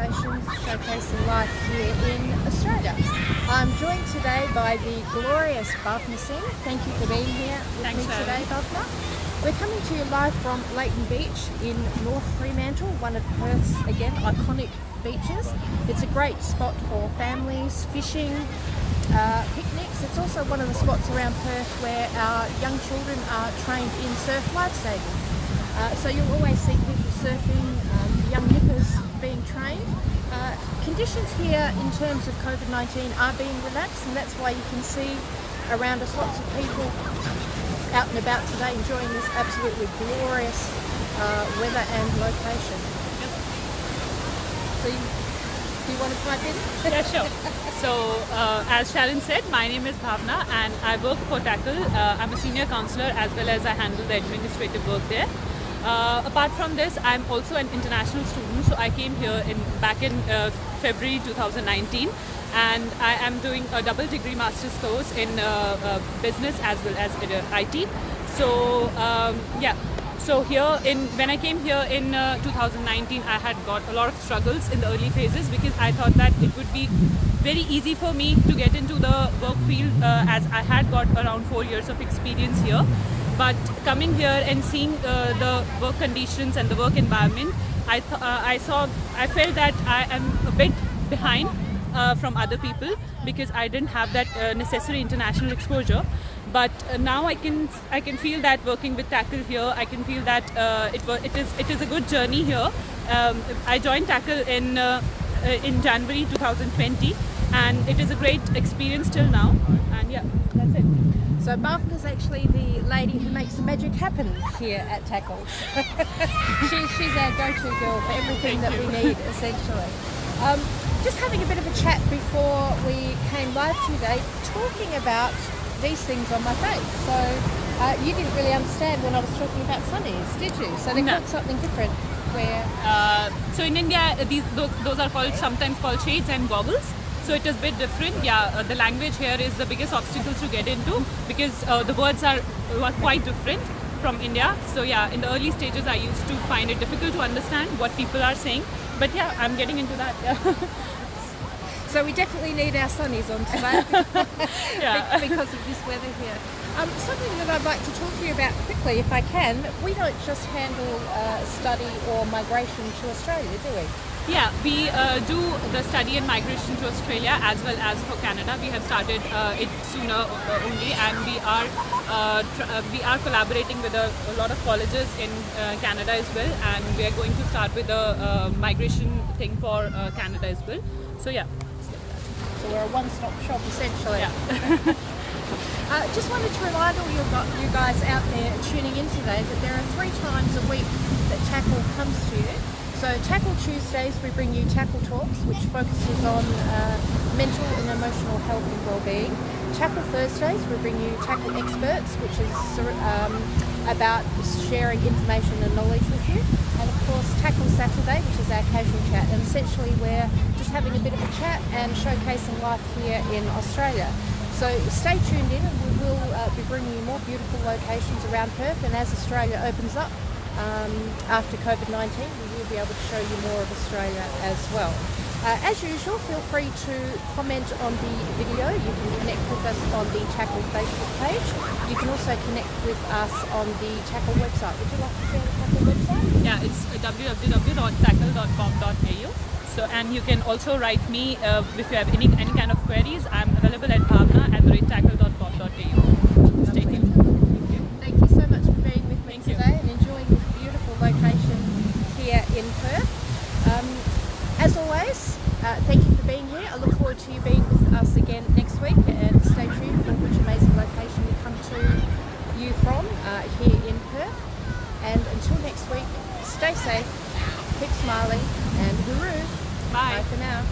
organisations showcasing life here in Australia. I'm joined today by the glorious Bhavna Singh. Thank you for being here with me today, Bhavna. We're coming to you live from Leighton Beach in North Fremantle, one of Perth's, again, iconic beaches. It's a great spot for families, fishing, picnics. It's also one of the spots around Perth where our young children are trained in surf lifesaving. So you'll always see people surfing, young nippers being trained. Conditions here in terms of COVID-19 are being relaxed, and that's why you can see around us lots of people out and about today enjoying this absolutely glorious weather and location. Yep. So you want to pipe in? Yeah, sure. So as Sharon said, my name is Bhavna and I work for TACLE. I'm a senior counsellor as well as I handle the administrative work there. Apart from this, I'm also an international student, so I came here back in February 2019, and I am doing a double degree master's course in business as well as IT. So yeah, so when I came here in 2019, I had got a lot of struggles in the early phases because I thought that it would be very easy for me to get into the work field as I had got around 4 years of experience here. But coming here and seeing the work conditions and the work environment, I felt that I am a bit behind from other people because I didn't have that necessary international exposure. But now I can feel that working with TACLE here, I can feel that it is a good journey here. I joined TACLE in January 2020, and it is a great experience till now. And yeah, that's it. So Bhavna's actually the lady who makes the magic happen here at TACLE. she's our go-to girl for everything that we need, essentially. Just having a bit of a chat before we came live today, talking about these things on my face. So you didn't really understand when I was talking about sunnies, did you? So they're called something different. Where? So in India, those are sometimes called shades and goggles. So it is a bit different. Yeah, the language here is the biggest obstacle to get into because the words are quite different from India. So yeah, in the early stages I used to find it difficult to understand what people are saying. But yeah, I'm getting into that. Yeah. So we definitely need our sunnies on today yeah. because of this weather here. Something that I'd like to talk to you about quickly, if I can, we don't just handle study or migration to Australia, do we? Yeah, we do the study and migration to Australia as well as for Canada. We have started it sooner only, and we are collaborating with a lot of colleges in Canada as well, and we are going to start with the migration thing for Canada as well. So yeah. So we're a one-stop shop essentially. Yeah. Just wanted to remind all you guys out there tuning in today that there are 3 times a week that TACLE comes to you. So TACLE Tuesdays we bring you TACLE Talks, which focuses on mental and emotional health and well-being. TACLE Thursdays we bring you TACLE Experts, which is about sharing information and knowledge with you. And of course TACLE Saturday, which is our casual chat, and essentially we're just having a bit of a chat and showcasing life here in Australia. So stay tuned in, and we will be bringing you more beautiful locations around Perth, and as Australia opens up after COVID-19, we will be able to show you more of Australia as well. As usual, feel free to comment on the video. You can connect with us on the TACLE Facebook page. You can also connect with us on the TACLE website. Would you like to share the TACLE website? Yeah, it's www.tacle.com.au. So, and you can also write me if you have any kind of queries. I'm available at bhavna@tacle.com.au. Stay tuned. Thank you. Thank you so much for being with me today and enjoying this beautiful location here in Perth. As always, thank you for being here. I look forward to you being with us again next week, and stay tuned for which amazing location we come to you from here in Perth. And until next week, stay safe, keep smiling, and hooroo. Bye. Bye for now.